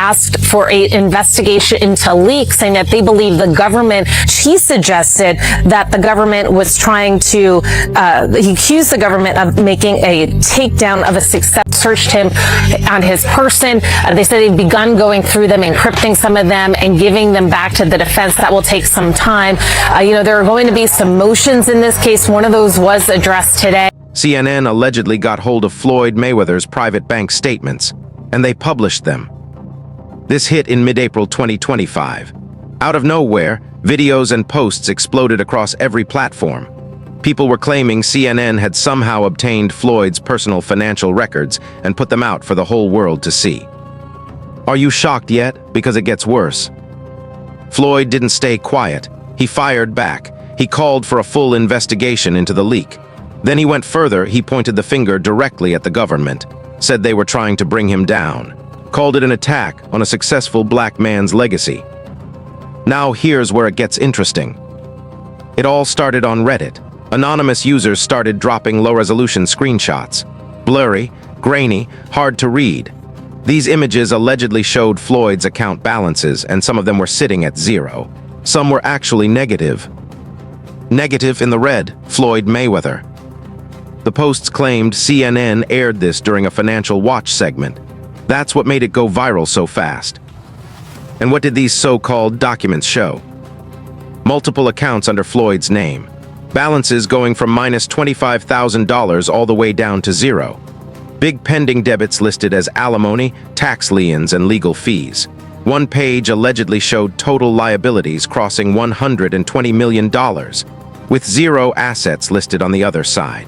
asked for an investigation into leaks, saying that they believe the government, he suggested that the government was trying to, he accused the government of making a takedown of a success, searched him on his person. They said they've begun going through them, encrypting some of them, and giving them back to the defense. That will take some time. There are going to be some motions in this case. One of those was addressed today. CNN allegedly got hold of Floyd Mayweather's private bank statements, and they published them. This hit in mid-April 2025. Out of nowhere, videos and posts exploded across every platform. People were claiming CNN had somehow obtained Floyd's personal financial records and put them out for the whole world to see. Are you shocked yet? Because it gets worse. Floyd didn't stay quiet. He fired back. He called for a full investigation into the leak. Then he went further. He pointed the finger directly at the government, said they were trying to bring him down, called it an attack on a successful black man's legacy. Now here's where it gets interesting. It all started on Reddit. Anonymous users started dropping low-resolution screenshots. Blurry, grainy, hard to read. These images allegedly showed Floyd's account balances, and some of them were sitting at zero. Some were actually negative. Negative in the red, Floyd Mayweather. The posts claimed CNN aired this during a Financial Watch segment. That's what made it go viral so fast. And what did these so-called documents show? Multiple accounts under Floyd's name. Balances going from minus $25,000 all the way down to zero. Big pending debits listed as alimony, tax liens, and legal fees. One page allegedly showed total liabilities crossing $120 million, with zero assets listed on the other side.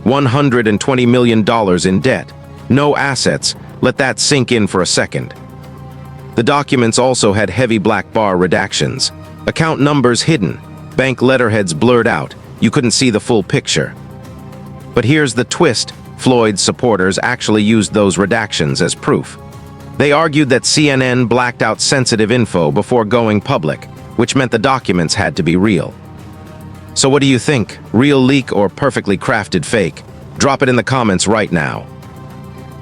$120 million in debt, no assets. Let that sink in for a second. The documents also had heavy black bar redactions, account numbers hidden, bank letterheads blurred out. You couldn't see the full picture. But here's the twist. Floyd's supporters actually used those redactions as proof. They argued that CNN blacked out sensitive info before going public, which meant the documents had to be real. So what do you think? Real leak or perfectly crafted fake? Drop it in the comments right now.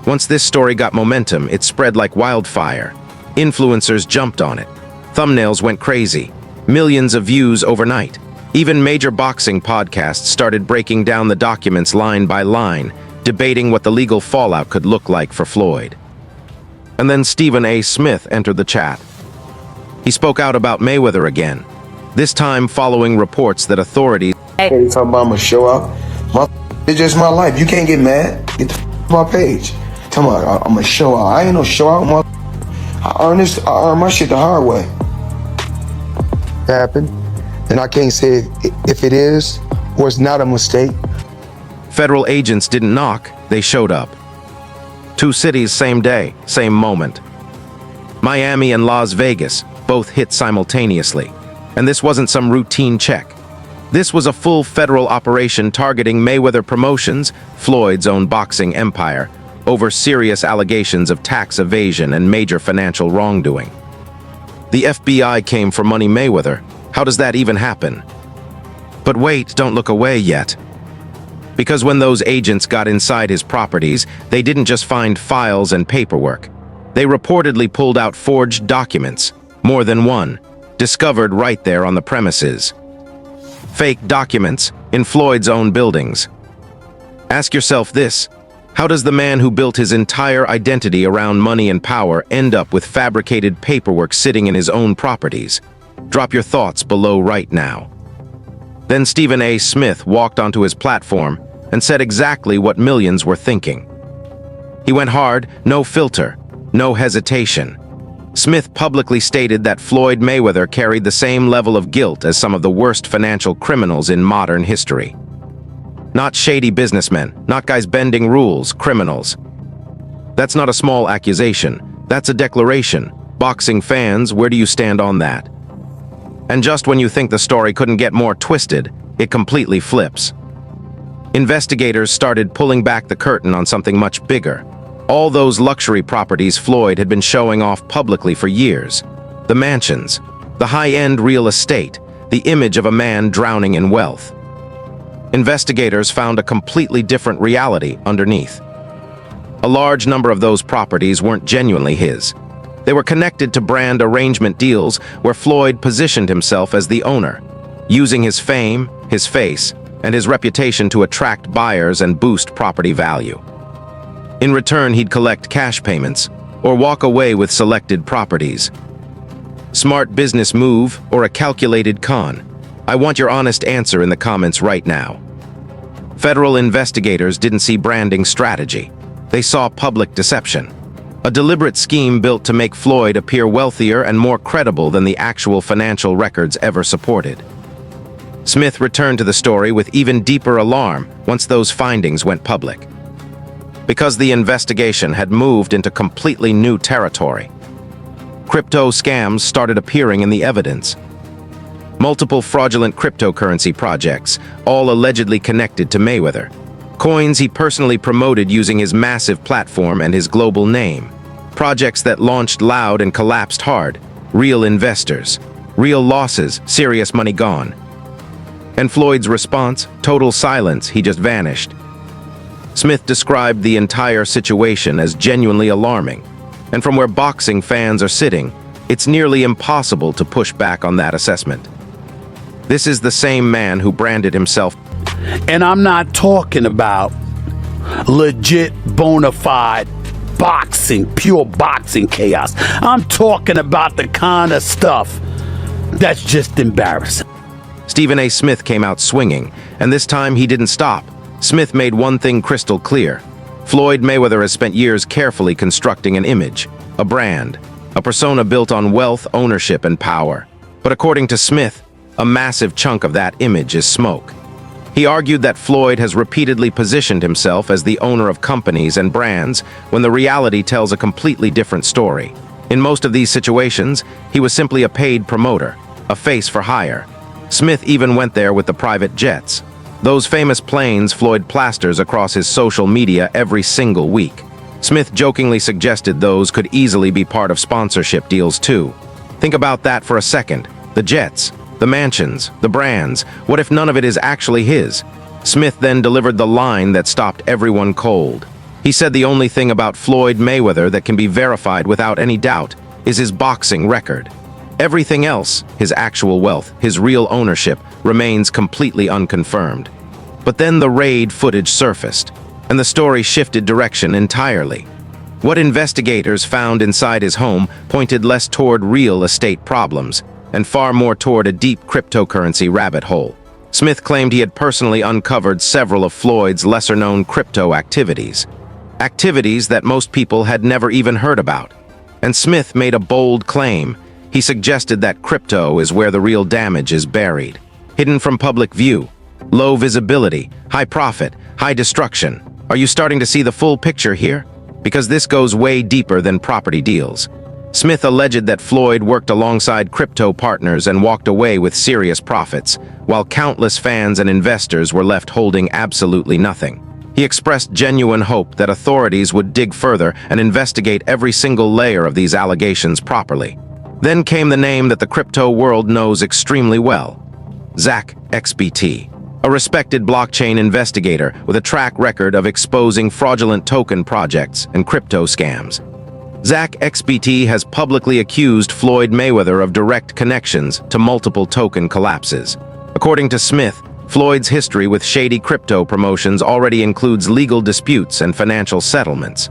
Once this story got momentum, it spread like wildfire. Influencers jumped on it. Thumbnails went crazy. Millions of views overnight. Even major boxing podcasts started breaking down the documents line by line, debating what the legal fallout could look like for Floyd. And then Stephen A. Smith entered the chat. He spoke out about Mayweather again, this time following reports that authorities... Hey, talking about I'm gonna show out. It's just my life. You can't get mad. Get the off my page. Tell me I'm gonna show out. I ain't no show out, I earn my shit the hard way. Happened, and I can't say if it is or it's not a mistake. Federal agents didn't knock, they showed up. 2 cities, same day, same moment. Miami and Las Vegas both hit simultaneously, and this wasn't some routine check. This was a full federal operation targeting Mayweather Promotions, Floyd's own boxing empire, over serious allegations of tax evasion and major financial wrongdoing. The FBI came for Money Mayweather. How does that even happen? But wait, don't look away yet. Because when those agents got inside his properties, they didn't just find files and paperwork. They reportedly pulled out forged documents, more than one, discovered right there on the premises. Fake documents in Floyd's own buildings. Ask yourself this: how does the man who built his entire identity around money and power end up with fabricated paperwork sitting in his own properties? Drop your thoughts below right now. Then Stephen A. Smith walked onto his platform and said exactly what millions were thinking. He went hard, no filter, no hesitation. Smith publicly stated that Floyd Mayweather carried the same level of guilt as some of the worst financial criminals in modern history. Not shady businessmen, not guys bending rules, criminals. That's not a small accusation. That's a declaration. Boxing fans, where do you stand on that? And just when you think the story couldn't get more twisted, it completely flips. Investigators started pulling back the curtain on something much bigger. All those luxury properties Floyd had been showing off publicly for years. The mansions, the high-end real estate, the image of a man drowning in wealth. Investigators found a completely different reality underneath. A large number of those properties weren't genuinely his. They were connected to brand arrangement deals where Floyd positioned himself as the owner, using his fame, his face, and his reputation to attract buyers and boost property value. In return, he'd collect cash payments or walk away with selected properties. Smart business move or a calculated con? I want your honest answer in the comments right now. Federal investigators didn't see branding strategy. They saw public deception. A deliberate scheme built to make Floyd appear wealthier and more credible than the actual financial records ever supported. Smith returned to the story with even deeper alarm once those findings went public. Because the investigation had moved into completely new territory. Crypto scams started appearing in the evidence. Multiple fraudulent cryptocurrency projects, all allegedly connected to Mayweather. Coins he personally promoted using his massive platform and his global name. Projects that launched loud and collapsed hard. Real investors. Real losses, serious money gone. And Floyd's response? Total silence, he just vanished. Smith described the entire situation as genuinely alarming. And from where boxing fans are sitting, it's nearly impossible to push back on that assessment. This is the same man who branded himself. And I'm not talking about legit, bona fide boxing, pure boxing chaos. I'm talking about the kind of stuff that's just embarrassing. Stephen A. Smith came out swinging, and this time he didn't stop. Smith made one thing crystal clear. Floyd Mayweather has spent years carefully constructing an image, a brand, a persona built on wealth, ownership, and power. But according to Smith, a massive chunk of that image is smoke. He argued that Floyd has repeatedly positioned himself as the owner of companies and brands when the reality tells a completely different story. In most of these situations, he was simply a paid promoter, a face for hire. Smith even went there with the private jets. Those famous planes Floyd plasters across his social media every single week. Smith jokingly suggested those could easily be part of sponsorship deals too. Think about that for a second. The jets, the mansions, the brands. What if none of it is actually his? Smith then delivered the line that stopped everyone cold. He said the only thing about Floyd Mayweather that can be verified without any doubt is his boxing record. Everything else, his actual wealth, his real ownership, remains completely unconfirmed. But then the raid footage surfaced, and the story shifted direction entirely. What investigators found inside his home pointed less toward real estate problems, and far more toward a deep cryptocurrency rabbit hole. Smith claimed he had personally uncovered several of Floyd's lesser-known crypto activities. Activities that most people had never even heard about. And Smith made a bold claim. He suggested that crypto is where the real damage is buried. Hidden from public view. Low visibility, high profit, high destruction. Are you starting to see the full picture here? Because this goes way deeper than property deals. Smith alleged that Floyd worked alongside crypto partners and walked away with serious profits, while countless fans and investors were left holding absolutely nothing. He expressed genuine hope that authorities would dig further and investigate every single layer of these allegations properly. Then came the name that the crypto world knows extremely well, Zach XBT, a respected blockchain investigator with a track record of exposing fraudulent token projects and crypto scams. Zach XBT has publicly accused Floyd Mayweather of direct connections to multiple token collapses. According to Smith, Floyd's history with shady crypto promotions already includes legal disputes and financial settlements.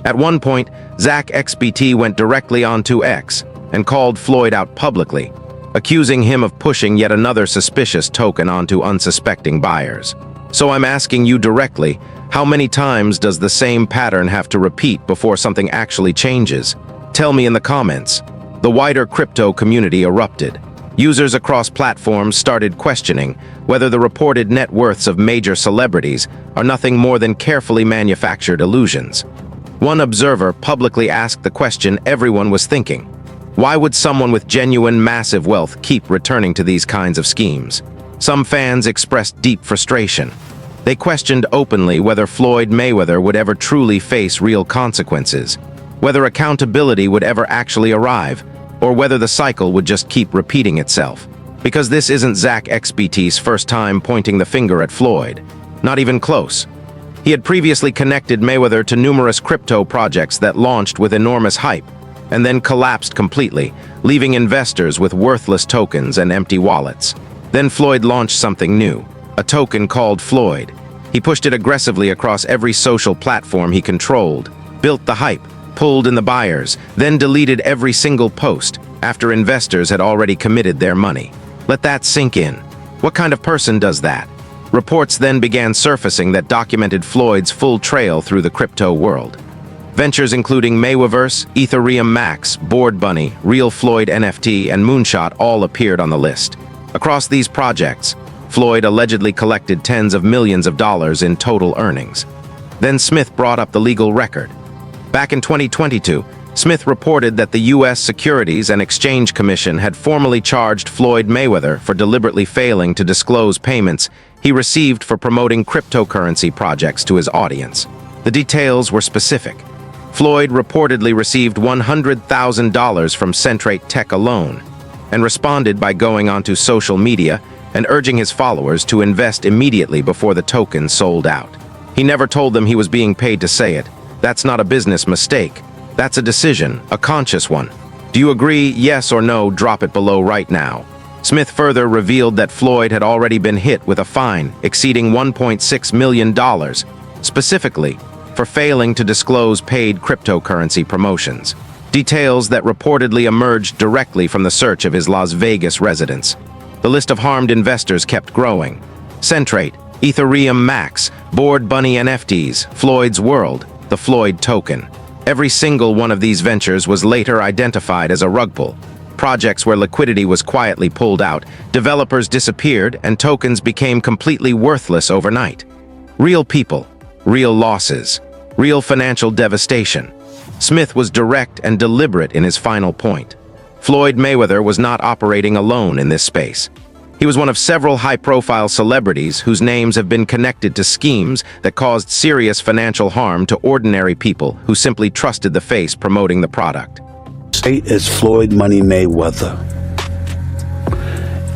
At one point, Zach XBT went directly onto X and called Floyd out publicly, accusing him of pushing yet another suspicious token onto unsuspecting buyers. So I'm asking you directly, how many times does the same pattern have to repeat before something actually changes? Tell me in the comments. The wider crypto community erupted. Users across platforms started questioning whether the reported net worths of major celebrities are nothing more than carefully manufactured illusions. One observer publicly asked the question everyone was thinking. Why would someone with genuine massive wealth keep returning to these kinds of schemes? Some fans expressed deep frustration. They questioned openly whether Floyd Mayweather would ever truly face real consequences, whether accountability would ever actually arrive, or whether the cycle would just keep repeating itself. Because this isn't Zach XBT's first time pointing the finger at Floyd. Not even close. He had previously connected Mayweather to numerous crypto projects that launched with enormous hype, and then collapsed completely, leaving investors with worthless tokens and empty wallets. Then Floyd launched something new, a token called Floyd. He pushed it aggressively across every social platform he controlled, built the hype, pulled in the buyers, then deleted every single post after investors had already committed their money. Let that sink in. What kind of person does that? Reports then began surfacing that documented Floyd's full trail through the crypto world. Ventures including Mayweather's, Ethereum Max, Bored Bunny, Real Floyd NFT, and Moonshot all appeared on the list. Across these projects, Floyd allegedly collected tens of millions of dollars in total earnings. Then Smith brought up the legal record. Back in 2022, Smith reported that the U.S. Securities and Exchange Commission had formally charged Floyd Mayweather for deliberately failing to disclose payments he received for promoting cryptocurrency projects to his audience. The details were specific. Floyd reportedly received $100,000 from Centrate Tech alone, and responded by going onto social media and urging his followers to invest immediately before the token sold out. He never told them he was being paid to say it. That's not a business mistake. That's a decision, a conscious one. Do you agree? Yes or no? Drop it below right now. Smith further revealed that Floyd had already been hit with a fine exceeding $1.6 million, specifically for failing to disclose paid cryptocurrency promotions. Details that reportedly emerged directly from the search of his Las Vegas residence. The list of harmed investors kept growing. Centrate, Ethereum Max, Bored Bunny NFTs, Floyd's World, the Floyd token. Every single one of these ventures was later identified as a rug pull. Projects where liquidity was quietly pulled out, developers disappeared, and tokens became completely worthless overnight. Real people, real losses, real financial devastation. Smith was direct and deliberate in his final point. Floyd Mayweather was not operating alone in this space. He was one of several high-profile celebrities whose names have been connected to schemes that caused serious financial harm to ordinary people who simply trusted the face promoting the product. State is Floyd Money Mayweather.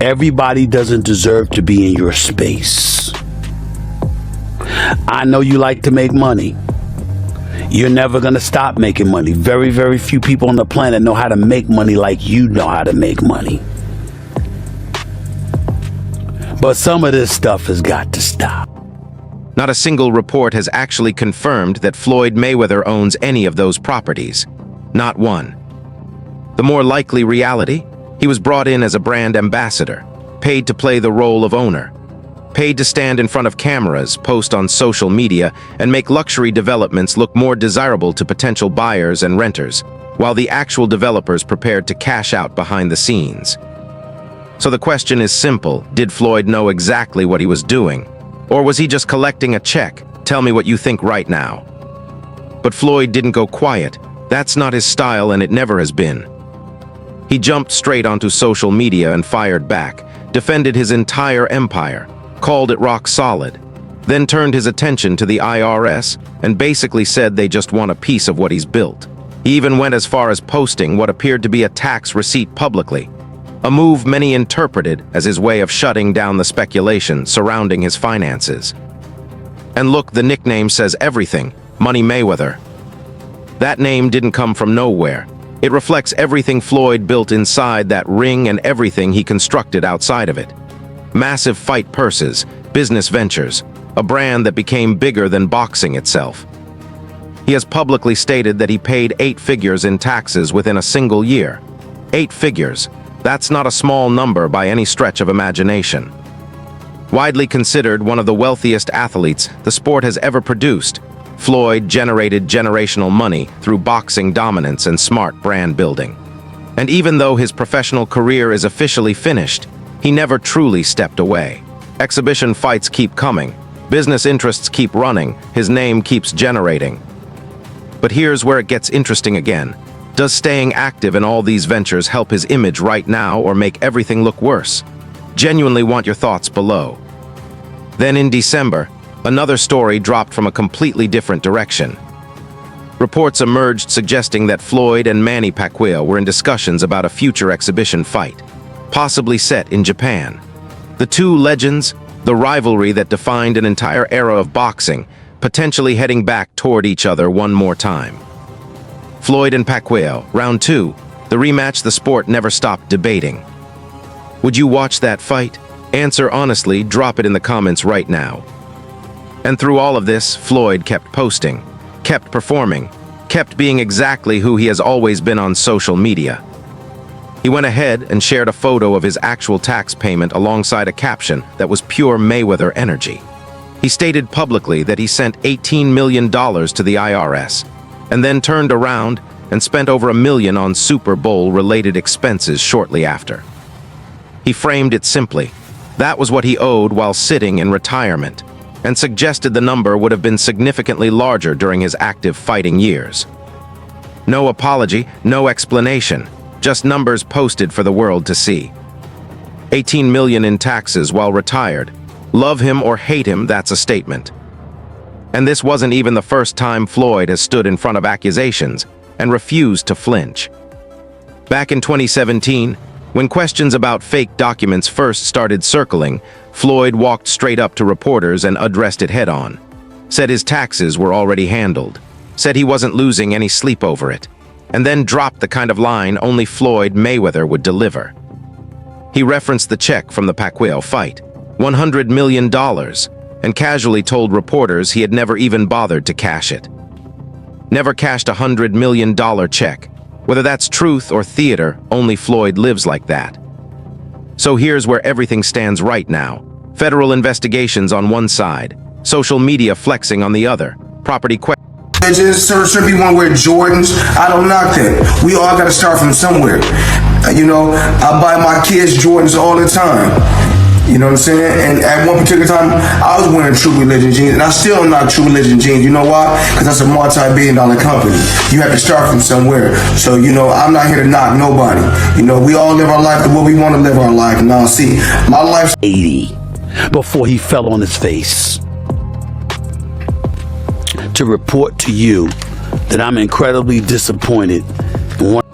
Everybody doesn't deserve to be in your space. I know you like to make money. You're never going to stop making money. Very, very few people on the planet know how to make money like you know how to make money. But some of this stuff has got to stop. Not a single report has actually confirmed that Floyd Mayweather owns any of those properties. Not one. The more likely reality, he was brought in as a brand ambassador, paid to play the role of owner, paid to stand in front of cameras, post on social media, and make luxury developments look more desirable to potential buyers and renters, while the actual developers prepared to cash out behind the scenes. So the question is simple: did Floyd know exactly what he was doing? Or was he just collecting a check? Tell me what you think right now. But Floyd didn't go quiet. That's not his style, and it never has been. He jumped straight onto social media and fired back, defended his entire empire, called it rock solid, then turned his attention to the IRS and basically said they just want a piece of what he's built. He even went as far as posting what appeared to be a tax receipt publicly, a move many interpreted as his way of shutting down the speculation surrounding his finances. And look, the nickname says everything: Money Mayweather. That name didn't come from nowhere. It reflects everything Floyd built inside that ring and everything he constructed outside of it. Massive fight purses, business ventures, a brand that became bigger than boxing itself. He has publicly stated that he paid 8 figures in taxes within a single year. 8 figures. That's not a small number by any stretch of imagination. Widely considered one of the wealthiest athletes the sport has ever produced, Floyd generated generational money through boxing dominance and smart brand building. And even though his professional career is officially finished, he never truly stepped away. Exhibition fights keep coming, business interests keep running, his name keeps generating. But here's where it gets interesting again. Does staying active in all these ventures help his image right now or make everything look worse? Genuinely want your thoughts below. Then in December, another story dropped from a completely different direction. Reports emerged suggesting that Floyd and Manny Pacquiao were in discussions about a future exhibition fight, possibly set in Japan. The two legends, the rivalry that defined an entire era of boxing, potentially heading back toward each other one more time. Floyd and Pacquiao, round 2, the rematch the sport never stopped debating. Would you watch that fight? Answer honestly, drop it in the comments right now. And through all of this, Floyd kept posting, kept performing, kept being exactly who he has always been on social media. He went ahead and shared a photo of his actual tax payment alongside a caption that was pure Mayweather energy. He stated publicly that he sent $18 million to the IRS, and then turned around and spent over $1 million on Super Bowl-related expenses shortly after. He framed it simply. That was what he owed while sitting in retirement, and suggested the number would have been significantly larger during his active fighting years. No apology, no explanation, just numbers posted for the world to see. $18 million in taxes while retired. Love him or hate him, that's a statement. And this wasn't even the first time Floyd has stood in front of accusations and refused to flinch. Back in 2017, when questions about fake documents first started circling, Floyd walked straight up to reporters and addressed it head-on. Said his taxes were already handled. Said he wasn't losing any sleep over it. And then dropped the kind of line only Floyd Mayweather would deliver. He referenced the check from the Pacquiao fight, $100 million, and casually told reporters he had never even bothered to cash it. Never cashed a $100 million check. Whether that's truth or theater, only Floyd lives like that. So here's where everything stands right now. Federal investigations on one side, social media flexing on the other, property questions. Should be one wear Jordans. I don't knock that. We all got to start from somewhere. You know, I buy my kids Jordans all the time. You know what I'm saying? And at one particular time, I was wearing True Religion jeans, and I still am not True Religion jeans. You know why? Because that's a multi-billion-dollar company. You have to start from somewhere. So, you know, I'm not here to knock nobody. You know, we all live our life the way we want to live our life. Now, see, my life's 80 before he fell on his face. To report to you that I'm incredibly disappointed in one.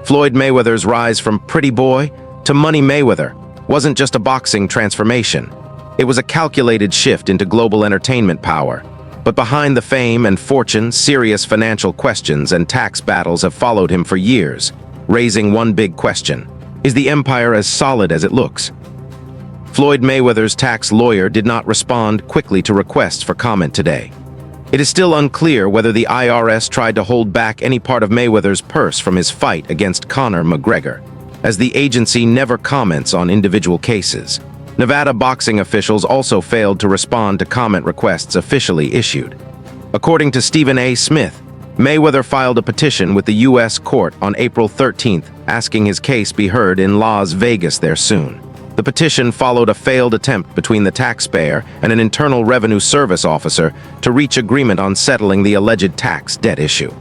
Floyd Mayweather's rise from pretty boy to Money Mayweather wasn't just a boxing transformation. It was a calculated shift into global entertainment power. But behind the fame and fortune, serious financial questions and tax battles have followed him for years, raising one big question. Is the empire as solid as it looks? Floyd Mayweather's tax lawyer did not respond quickly to requests for comment today. It is still unclear whether the IRS tried to hold back any part of Mayweather's purse from his fight against Conor McGregor, as the agency never comments on individual cases. Nevada boxing officials also failed to respond to comment requests officially issued. According to Stephen A. Smith, Mayweather filed a petition with the U.S. court on April 13th, asking his case be heard in Las Vegas there soon. The petition followed a failed attempt between the taxpayer and an Internal Revenue Service officer to reach agreement on settling the alleged tax debt issue.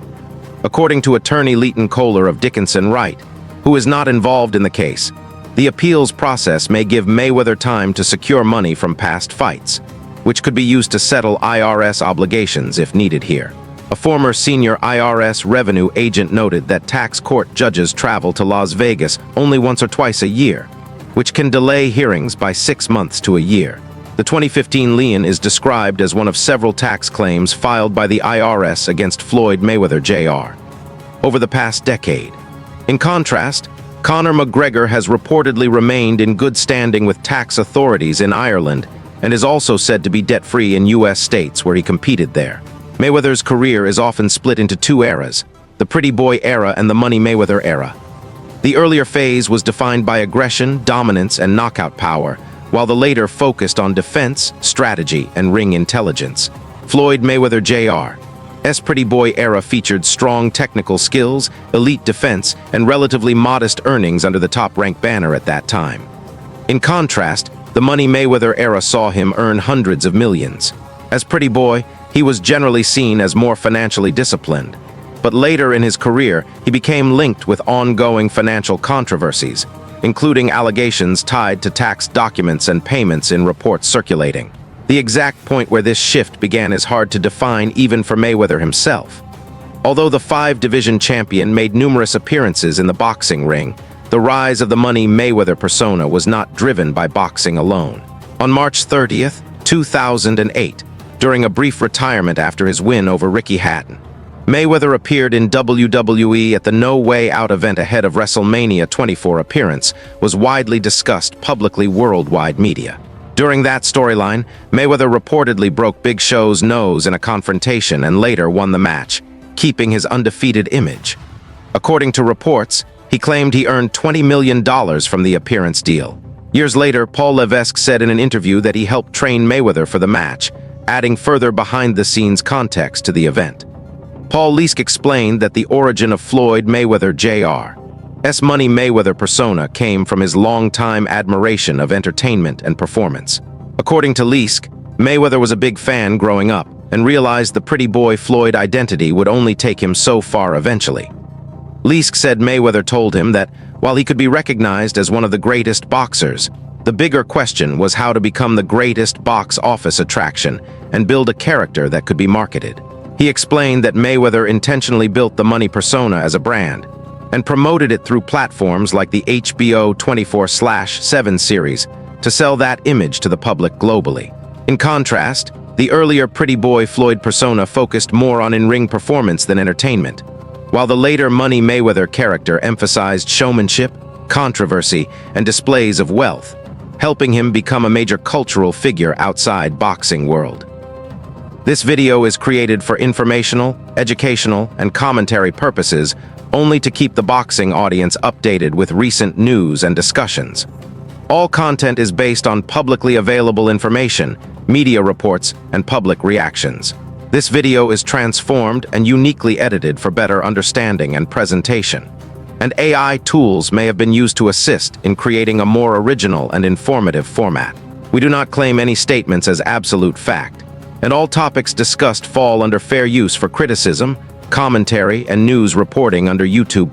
According to attorney Leighton Kohler of Dickinson Wright, who is not involved in the case, the appeals process may give Mayweather time to secure money from past fights, which could be used to settle IRS obligations if needed here. A former senior IRS revenue agent noted that tax court judges travel to Las Vegas only once or twice a year, which can delay hearings by 6 months to a year. The 2015 lien is described as one of several tax claims filed by the IRS against Floyd Mayweather Jr. over the past decade. In contrast, Conor McGregor has reportedly remained in good standing with tax authorities in Ireland and is also said to be debt-free in U.S. states where he competed there. Mayweather's career is often split into two eras, the Pretty Boy era and the Money Mayweather era. The earlier phase was defined by aggression, dominance, and knockout power, while the later focused on defense, strategy, and ring intelligence. Floyd Mayweather Jr.'s Pretty Boy era featured strong technical skills, elite defense, and relatively modest earnings under the top-ranked banner at that time. In contrast, the Money Mayweather era saw him earn hundreds of millions. As Pretty Boy, he was generally seen as more financially disciplined. But later in his career, he became linked with ongoing financial controversies, including allegations tied to tax documents and payments in reports circulating. The exact point where this shift began is hard to define even for Mayweather himself. Although the 5-division champion made numerous appearances in the boxing ring, the rise of the Money Mayweather persona was not driven by boxing alone. On March 30th, 2008, during a brief retirement after his win over Ricky Hatton, Mayweather appeared in WWE at the No Way Out event ahead of WrestleMania 24 appearance, was widely discussed publicly worldwide media. During that storyline, Mayweather reportedly broke Big Show's nose in a confrontation and later won the match, keeping his undefeated image. According to reports, he claimed he earned $20 million from the appearance deal. Years later, Paul Levesque said in an interview that he helped train Mayweather for the match, adding further behind-the-scenes context to the event. Paul Levesque explained that the origin of Floyd Mayweather Jr.'s Money Mayweather persona came from his long-time admiration of entertainment and performance. According to Levesque, Mayweather was a big fan growing up and realized the pretty boy Floyd identity would only take him so far eventually. Levesque said Mayweather told him that while he could be recognized as one of the greatest boxers, the bigger question was how to become the greatest box office attraction and build a character that could be marketed. He explained that Mayweather intentionally built the Money persona as a brand and promoted it through platforms like the HBO 24/7 series to sell that image to the public globally. In contrast, the earlier pretty boy Floyd persona focused more on in-ring performance than entertainment, while the later Money Mayweather character emphasized showmanship, controversy, and displays of wealth, helping him become a major cultural figure outside boxing world. This video is created for informational, educational, and commentary purposes only to keep the boxing audience updated with recent news and discussions. All content is based on publicly available information, media reports, and public reactions. This video is transformed and uniquely edited for better understanding and presentation, and AI tools may have been used to assist in creating a more original and informative format. We do not claim any statements as absolute fact, and all topics discussed fall under fair use for criticism, commentary, and news reporting under YouTube.